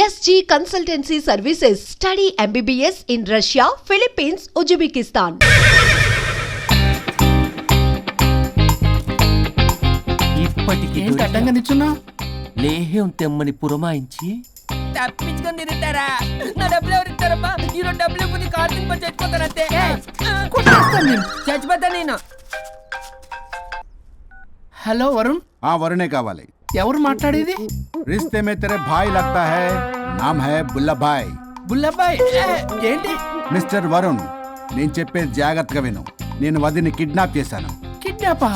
SG Consultancy Services. Study MBBS in Russia, Philippines, Uzbekistan. ఇప్పటికి అడ్డంగా నిచ్చున్నా లేహ్యం తెమ్మని పురమాయించి తప్పించుకొని తిరుగుతారా? నా డబ్బులు ఎవరు ఇస్తారమ్మా? ఈరోజు డబ్బులు కొద్ది కార్తీక్ పని చచ్చిపోతానంతే. చచ్చిపోతా నేను. హలో వరుణ్, వరుణే కావాలి. ఎవరు మాట్లాడేది? रिश्ते में तेरे भाई लगता है, नाम है बुल्ला भाई. బుల్లబ్బాయ్ ఏంటి? మిస్టర్ వరుణ్, నేను చెప్పేది జాగ్రత్తగా విను. నేను వదిని కిడ్నాప్ చేశాను. కిడ్నాపా?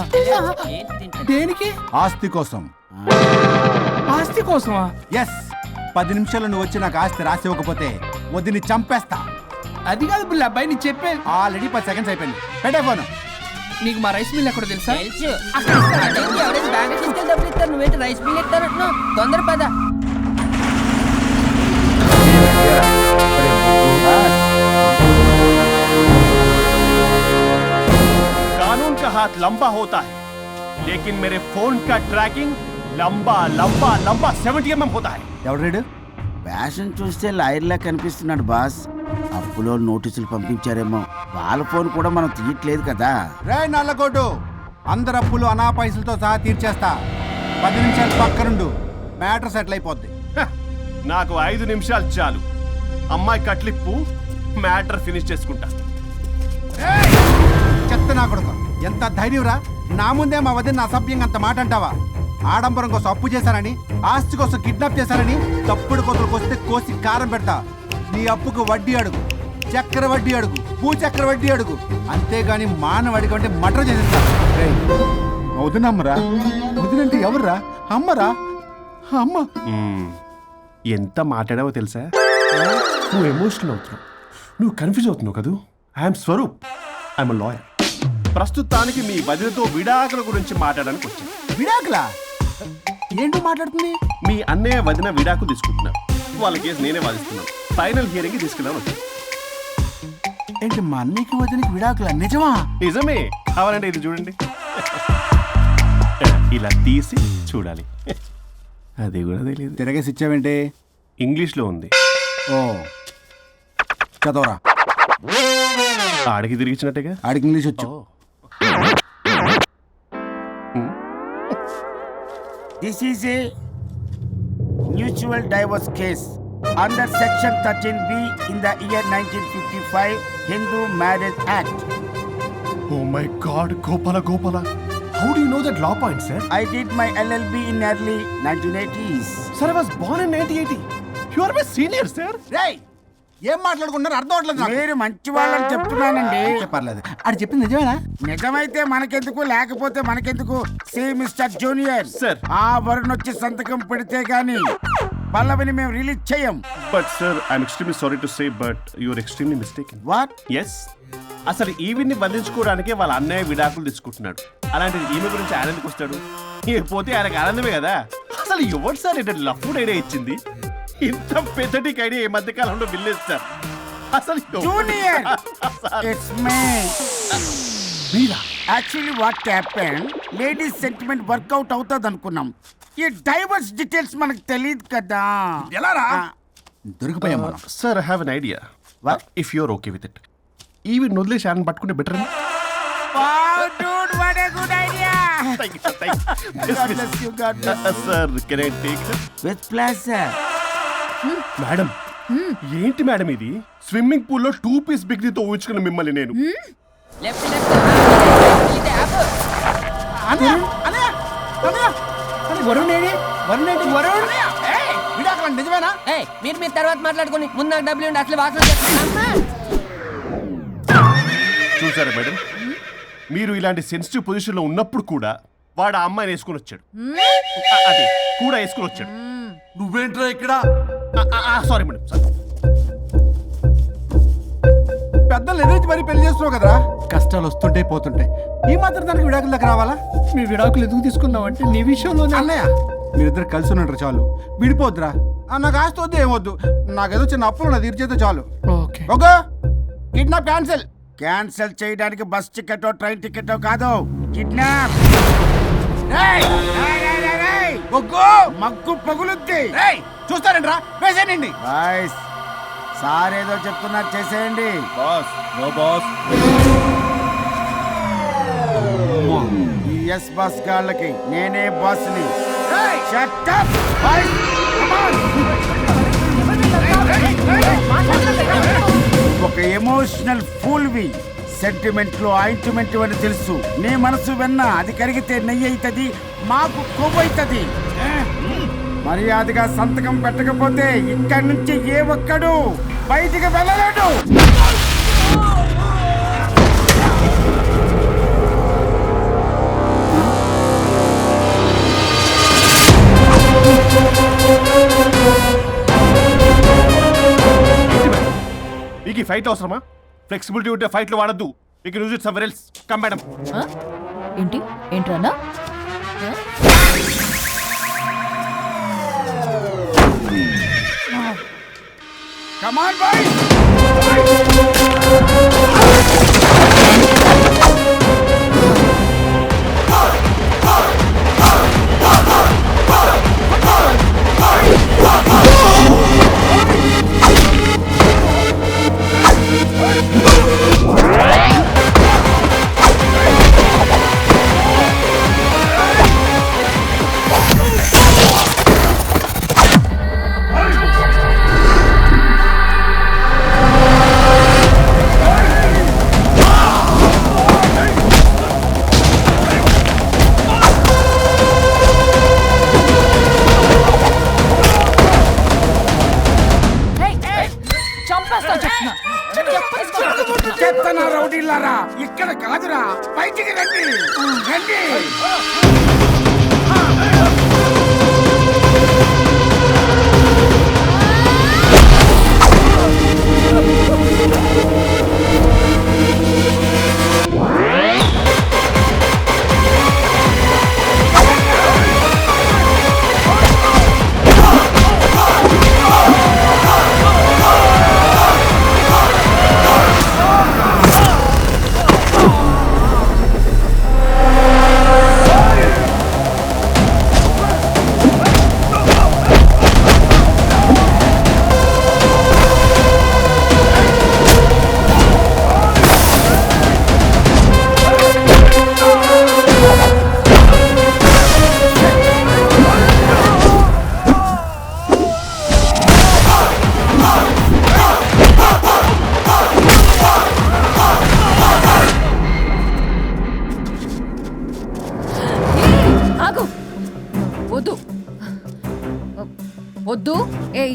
దేనికి? ఆస్తి కోసం. ఆస్తి కోసమా? ఎస్, 10 నిమిషాలు నువ్వు వచ్చి నాకు ఆస్తి రాసి ఇవ్వకపోతే వదిని చంపేస్తా. అది కాదు బుల్లబ్బాయ్, నీ చెప్పేది. ఆల్రెడీ 10 సెకండ్స్ అయిపోయింది. పెట్టే ఫోను. నీకు మా రైస్ మిల్ ఎక్కడ తెలుసా? తెలుసు. అదేంటి, ఎవరైనా బ్యాంక్ తీసుకెళ్ళి డబ్బులు ఇస్తారు, నువ్వేంటి రైస్ మిల్ ఇస్తారంటున్నావు? తొందర పద. कानून का हाथ लंबा होता है, लेकिन मेरे फोन का ट्रैकिंग लंबा लंबा लंबा 70 mm होता है. ఎవడు రీడు? ఫ్యాషన్ చూస్తే లాయర్లా కనిపిస్తున్నాడు బాస్. అప్పులో నోటీసులు పంపించారేమో, వాళ్ళ ఫోన్ కూడా మనం తీయట్లేదు కదా. రే నల్లగోడు, అందరు అప్పులు అనా పైసలతో సహా తీర్చేస్తా. 10 నిమిషాలు పక్కనుండు, మ్యాటర్ సెటిల్ అయిపోద్ది. నాకు 5 నిమిషాలు చాలు. అమ్మాయి కట్లిప్పు, మ్యాటర్ ఫినిష్ చేసుకుంటా. చెత్త నా కొడుకు, ఎంత ధైర్యంరా! నా ముందే మా వదిన అసభ్యంగా అంత మాట అంటావా? ఆడంబరం కోసం అప్పు చేశారని, ఆస్తి కోసం కిడ్నాప్ చేశారని తప్పుడు కొతులకు వస్తే కోసి కారం పెడతా. నీ అప్పుకు వడ్డీ అడుగు, చక్కెర వడ్డీ అడుగు, భూచక్ర వడ్డీ అడుగు, అంతేగాని మానవ అడిగి మటర్ చేసేస్తా. వదినమ్మరా? వదినంటే ఎవర్రా? అమ్మరా? అమ్మ. ఎంత మాట్లాడావో తెలుసా? నువ్వు ఎమోషనల్ అవుతున్నావు, నువ్వు కన్ఫ్యూజ్ అవుతున్నావు కదూ. I'm Swaroop, I'm lawyer. ప్రస్తుతానికి మీ వదినతో విడాకుల గురించి మాట్లాడడానికి వచ్చాను. విడాకులా? ఏంటో మాట్లాడుతుంది? మీ అన్నయ్య వదిన విడాకులు తీసుకుంటున్నారు. వాళ్ళ కేసు నేనే వాదిస్తున్నాను. ఫైనల్ హియరింగ్ తీసుకెళ్ళాను వచ్చాను. ఏంటి మా అన్నయ్యకి వదినకి విడాకులా? నిజమా? నిజమే. కావాలంటే ఇది చూడండి, ఇలా తీసి చూడాలి. అది కూడా తెలియదు. తిరగేసి ఇచ్చావేంటి? ఇంగ్లీష్లో ఉంది. ఓ, చదవరా. ఆడికి తిరిగిచ్చినట్టుగా. ఆడికి ఇంగ్లీష్ వచ్చు. This is a mutual divorce case under section 13B in the year 1955 Hindu marriage act. Oh my God, Gopala. How do you know that law point, sir? I did my LLB in early 1980s. Sir, I was born in 1980. You are my senior, sir. రేయ్, ఏం మాట్లాడుకున్నారు అర్థం అవట్లేదు నాకు. మీరు మంచి వాళ్ళని చెప్తున్నానండి. పర్లేదు. ఆడు చెప్పింది నిజమేనా? నిజమైతే మనకెందుకు, లేకపోతే మనకెందుకు? See mister junior, Sir. ఆ వరుణ్ వచ్చి సంతకం పెడితే గాని పల్లవిని మేము రిలీజ్ చేయం. But sir, I'm extremely sorry to say, but you are extremely mistaken. What? Yes. అసలు ఈవిని బంధించుకోవడానికే వాళ్ళ అన్నయ్య విడాకులు తీసుకుంటున్నాడు. అలాంటిది ఈమె గురించి ఆయన ఎందుకు వస్తాడు? పోతే ఆయనకు ఆనందమే కదా. అసలు ఎవరు సార్ ఏంటంటే లఫ్డ్ ఐడియా ఇచ్చింది? ఇంత పెద్దటికి ఐడియా ఈ మధ్య కాలంలో విల్లేస్తారు. అసలు junior, it's me. Actually what happen, ladies sentiment work out అవుతుంది అనుకున్నాం. ఈ డైవర్స్ డీటెయిల్స్ మనకు తెలియదు కదా. ఎలా రా? దొరికిపోయాం మనం. Sir, I have an idea. What? If you're okay with it, ఈవిని వదిలేసి ఆయన పట్టుకుంటే better. Dude, what a good idea. God bless you, God bless you. Sir, can I take? With pleasure. Madam, ఏంటి మేడం ఇది? Swimming pool లో 2 piece బిగ్నీతో ఊహించుకున్న మిమ్మల్ని నేను. Left ఇది యాప్. వరుణ్ ఏడి? వరుణ్ ఏంటి? వరుణ్ విడాకులా? నిజమేనా? ఏయ్, మీరు తర్వాత మాట్లాడుకొని ముందు నాకు డబ్బులు ఉండి అసలు వాసన చేస్తున్నా. చూసారా మేడం, మీరు ఇలాంటి సెన్సిటివ్ పొజిషన్ లో ఉన్నప్పుడు కూడా వాడు ఆ అమ్మాయిని వేసుకుని వచ్చాడు. అదే కూడా వేసుకుని వచ్చాడు. నువ్వేంట్రా ఇక్కడ? Sorry madam, sorry. పెద్దలు ఎదురు మరి పెళ్లి చేస్తున్నావు కదరా. కష్టాలు వస్తుంటే పోతుంటాయి, ఈ మాత్రం దానికి విడాకుల దగ్గర రావాలా? మీ విడాకులు ఎందుకు తీసుకున్నావు అంటే నీ విషయంలో అన్నయ్య, మీరిద్దరు కలిసి ఉన్నట్టు చాలు, విడిపోద్దురా. నాకు ఆస్తి వద్దు, ఏమొద్దు. నాకేదో చిన్న అప్పులు నా తీర్చేదో చాలు. Okay okay, kidnap cancel. Cancel చేయడానికి బస్ టికెటో ట్రైన్ టికెటో కాదు, కిడ్నాప్. మగ్గు పగులుద్ది. చూస్తారంట్రా, వేసేయండి. బాయ్స్ సార్ ఏదో చెప్తున్నారు, చేసేయండి. Boss no boss. ఈ ఎస్ బాస్ గాళ్ళకి నేనే బాస్ని. Shut up, boys. Come on. ఒక ఎమోషనల్ ఫూల్వి, సెంటిమెంట్లు ఆయింట్మెంట్ అని తెలుసు. నీ మనసు వెన్న, అది కరిగితే నెయ్యి అవుతుంది, మాకు కొవ్వు అవుతుంది. మర్యాదగా సంతకం పెట్టకపోతే ఇక్కడి నుంచి ఏ ఒక్కడు బయటికి వెళ్ళలేడు. మీకు ఈ ఫైట్ అవసరమా? ఫ్లెక్సిబిలిటీ ఉంటే ఫైట్లు వాడద్దు. You can use it somewhere else. Come madam. ఏంట్రన్నా? Come on, boys. చెత్తన రౌడీలారా, ఇక్కడ కాదురా, బయటికి రండి రండి. వద్దు. ఏయ్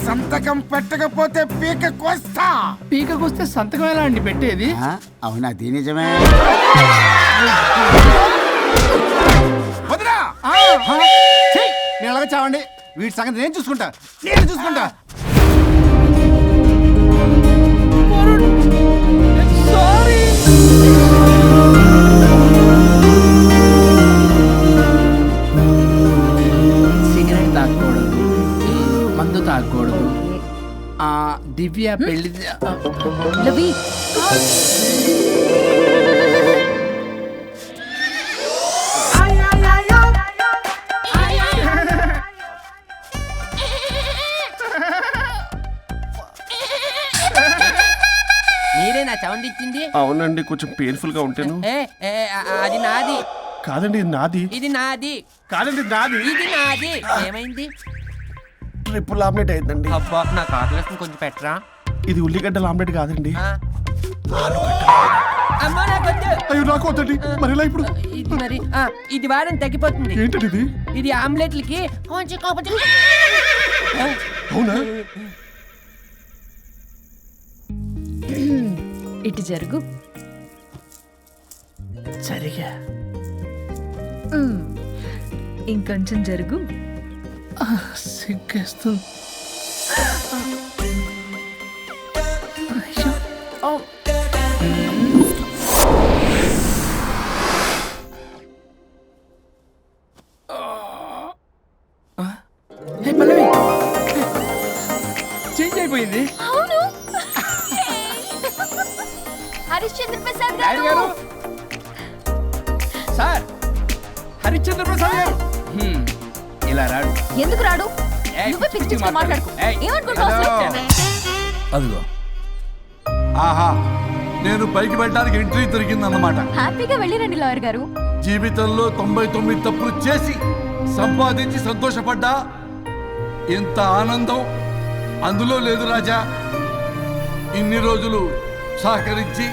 సంతకం పెట్టకపోతే పీక కోస్తా. పీకకొస్తే సంతకం ఎలా అండి పెట్టేది? అవునా, అది నిజమే. వదినా, నేను ఎలాగ చావండి. వీటి సంగతి నేను చూసుకుంటా. సిగరెట్ తాగకూడదు, మందు తాగకూడదు. దివ్య పెళ్లి లవి. మీరే నా సౌండ్ ఇచ్చింది? అవునండి, కొంచెం పెయిన్ఫుల్ గా ఉంటాను. అది నాది కాదండి, ఇది నాది. ఇది నాది కాదండి, ఇది నాది. ఇది నాది. ఏమైంది? ట్రిపుల్ ఆమ్లెట్ అయిందండి. అబ్బా, నాకు ఆకలిస్తుంది, కొంచెం పెట్టరా. ఇది ఉల్లిగడ్డల ఆమ్లెట్ కాదండి. అమ్మా నాకొద్దు. అయ్యో, నాకు వద్దండి. మరి ఎలా ఇప్పుడు? ఇది మరి ఇది వారం తగ్గిపోతుంది. ఏంటది ఇది? ఇది ఆమ్లెట్లకి కొంచెం అవునా? ఇటు జరుగు. సరిగా ఇంకొంచెం జరుగు. సిగ్గేస్తుంది. పల్లవి చేంజ్ అయిపోయింది. అవును. హరిశ్చంద్ర ప్రసాద్ గారు. సార్, హరిశ్చంద్ర ప్రసాద్ గారు ఇలా రాడు. ఎందుకు రాడు? ఏయ్, నువ్వే పిచ్చి పిచ్చిగా మాట్లాడుకో. ఏయ్, ఏమనుకుంటున్నావు అసలు? అదిగో ఆహా నేను పైకి వెళ్ళడానికి ఎంట్రీ దొరికిందన్నమాట. హ్యాపీగా వెళ్ళిరండి లాయర్ గారు. జీవితంలో 99 తప్పులు చేసి సంపాదించి సంతోషపడ్డా ఇంత ఆనందం అందులో లేదు రాజా. ఇన్ని రోజులు సహకరించి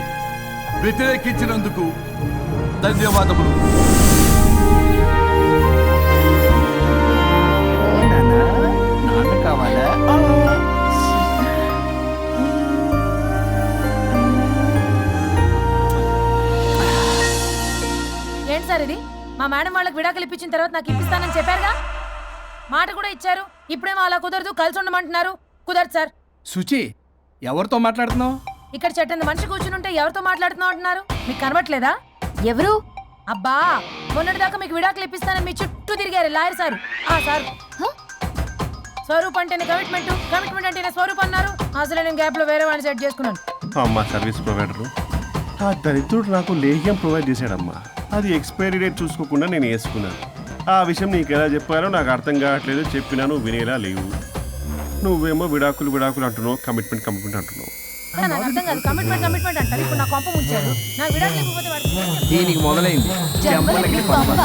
వ్యతిరేకించినందుకు ధన్యవాదములు. నాన్న కావాలా? ఏంటి సార్ ఇది? మా మేడం వాళ్ళకి విడాకులు ఇప్పించిన తర్వాత నాకు ఇప్పిస్తానని చెప్పారుగా, మాట కూడా ఇచ్చారు. ఇప్పుడేమో అలా కుదరదు, కలిసి ఉండమంటున్నారు. కుదరదు సార్. సుచి, ఎవరితో మాట్లాడుతున్నావు? ఇక్కడ చెట్టంది మనిషి కూర్చుని ఉంటే ఎవరితో మాట్లాడుతున్నావు అంటున్నారు? మీకు కనబట్లేదా? ఎవరు? అబ్బా, మొన్నటిదాకా మీకు విడాకులు ఇప్పిస్తానని మీ చుట్టూ తిరిగారు లాయర్ సార్. ఆ సార్ స్వరూప్ అంటేనే కమిట్మెంట్, కమిట్మెంట్ అంటేనే స్వరూప్ అన్నారు. అసలు నేను గ్యాప్ లో వేరే వాడిని సెట్ చేసుకున్నాను. అమ్మా సర్వీస్ ప్రొవైడరు ఆ దరిద్రుడు నాకు లేహ్యం ప్రొవైడ్ చేశాడమ్మా. అది ఎక్స్పైరీ డేట్ చూసుకోకుండా నేను వేసుకున్నాను. ఆ విషయం నీకు ఎలా చెప్పారో నాకు అర్థం కావట్లేదు. చెప్పినాను వినేలా లేవు. నువ్వేమో విడాకులు విడాకులు అంటున్నావు, కమిట్మెంట్ కమిట్మెంట్ అంటున్నావు. నాకు అర్థం కాదు. కమిట్మెంట్ కమిట్మెంట్ అంటారు. ఇప్పుడు నా కొంప ముంచారు. నాకు విడాకులు ఇవ్వకపోతే వాడికి దీనికి మొదలైంది. జంబలకి పంప.